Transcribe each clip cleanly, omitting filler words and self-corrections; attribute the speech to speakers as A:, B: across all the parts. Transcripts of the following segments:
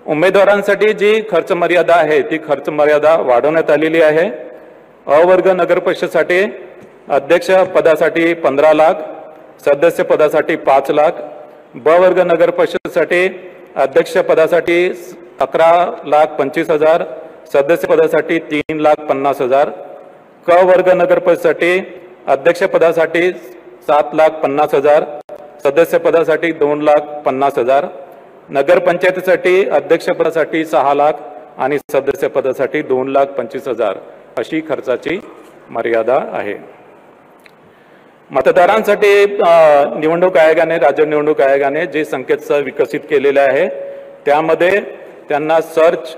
A: उमेदवारांसाठी जी खर्च मर्यादा आहे ती खर्च मर्यादा वाढवण्यात आलेली आहे। अ वर्ग नगर परिषदेसाठी अध्यक्ष पदासाठी 15 लाख, सदस्य पदासाठी 5 लाख, ब वर्ग नगर परिषदेसाठी अध्यक्ष पदासाठी 11,25,000, सदस्य पदासाठी 3,50,000, क वर्ग नगर परिषदेसाठी अध्यक्ष पदासाठी 7,50,000, सदस्य पदासाठी 2,50,000, नगर पंचायतीसाठी अध्यक्ष पदासाठी 6 लाख आणि सदस्य पदासाठी 2,25,000 अशी खर्चाची मर्यादा आहे। मतदारांसाठी निवडणूक आयोगाने, राज्य निवडणूक आयोगाने जे संकेतस्थळ विकसित केलेले आहे त्यामध्ये त्यांना सर्च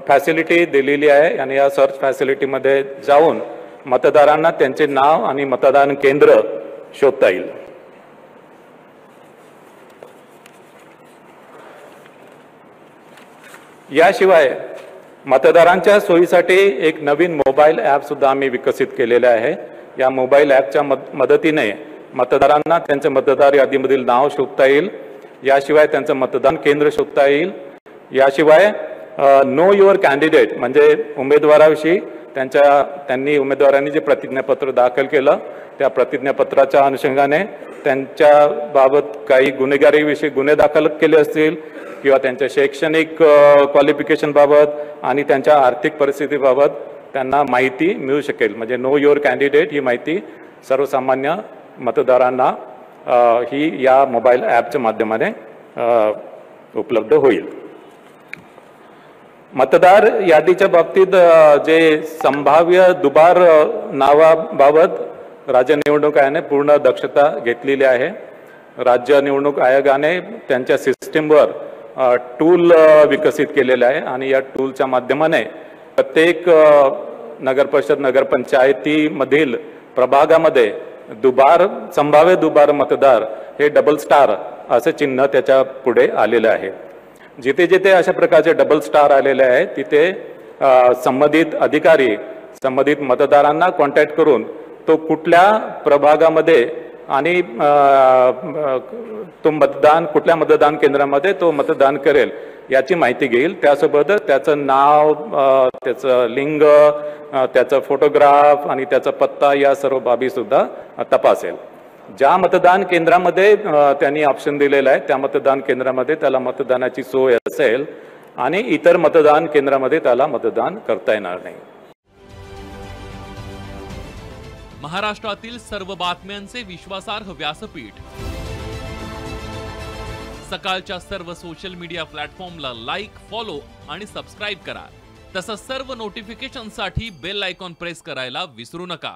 A: फॅसिलिटी दिलेली आहे आणि या सर्च फॅसिलिटीमध्ये जाऊन मतदारांना त्यांचे नाव आणि मतदान केंद्र शोधता येईल। याशिवाय मतदारांच्या सोयीसाठी एक नवीन मोबाईल ॲप सुद्धा आम्ही विकसित केलेले आहे। या मोबाईल ॲपच्या मदतीने मतदारांना त्यांचे मतदार यादीमधील नाव शोधता येईल, याशिवाय त्यांचं मतदान केंद्र शोधता येईल। याशिवाय नो युअर कॅन्डिडेट म्हणजे उमेदवाराविषयी त्यांनी उमेदवारांनी जे प्रतिज्ञापत्र दाखल केलं त्या प्रतिज्ञापत्राच्या अनुषंगाने त्यांच्या बाबत काही गुन्हेगारीविषयी गुन्हे दाखल केले असतील किंवा त्यांच्या शैक्षणिक क्वालिफिकेशन बाबत आणि त्यांच्या आर्थिक परिस्थितीबाबत त्यांना माहिती मिळू शकेल। म्हणजे नो युअर कॅन्डिडेट ही माहिती सर्वसामान्य मतदारांना ही या मोबाईल ॲपच्या माध्यमाने उपलब्ध होईल। मतदार यादीच्या बाबतीत जे संभाव्य दुबार नावाबाबत राज्य निवडणूक आयोगाने पूर्ण दक्षता घेतलेली आहे। राज्य निवडणूक आयोगाने त्यांच्या सिस्टीमवर टूल विकसित केलेले आहे आणि या टूलच्या माध्यमाने प्रत्येक नगर परिषद नगरपंचायतीमधील प्रभागामध्ये संभाव्य दुबार मतदार हे डबल स्टार असे चिन्ह त्याच्या पुढे आलेले आहे। जिथे जिथे अशा प्रकारचे डबल स्टार आलेले आहेत तिथे संबंधित अधिकारी संबंधित मतदारांना कॉन्टॅक्ट करून तो कुठल्या प्रभागामध्ये आणि तो कुठल्या मतदान केंद्रामध्ये तो मतदान करेल याची माहिती घेईल। त्यासोबतच त्याचं नाव, त्याचं लिंग, त्याचा फोटोग्राफ आणि त्याचा पत्ता या सर्व बाबी सुद्धा तपासेल। ज्या मतदान केंद्रामध्ये त्यांनी ऑप्शन दिलेला आहे त्या मतदान केंद्रामध्ये त्याला मतदानाची सोय असेल आणि इतर मतदान केंद्रामध्ये त्याला मतदान करता येणार नाही।
B: महाराष्ट्रातील सर्व बातम्यांचे विश्वासार्ह व्यासपीठ सकाळच्या सर्व सोशल मीडिया प्लॅटफॉर्मला लाईक, फॉलो आणि सबस्क्राइब करा। तसंच सर्व नोटिफिकेशनसाठी बेल आयकॉन प्रेस करायला विसरू नका।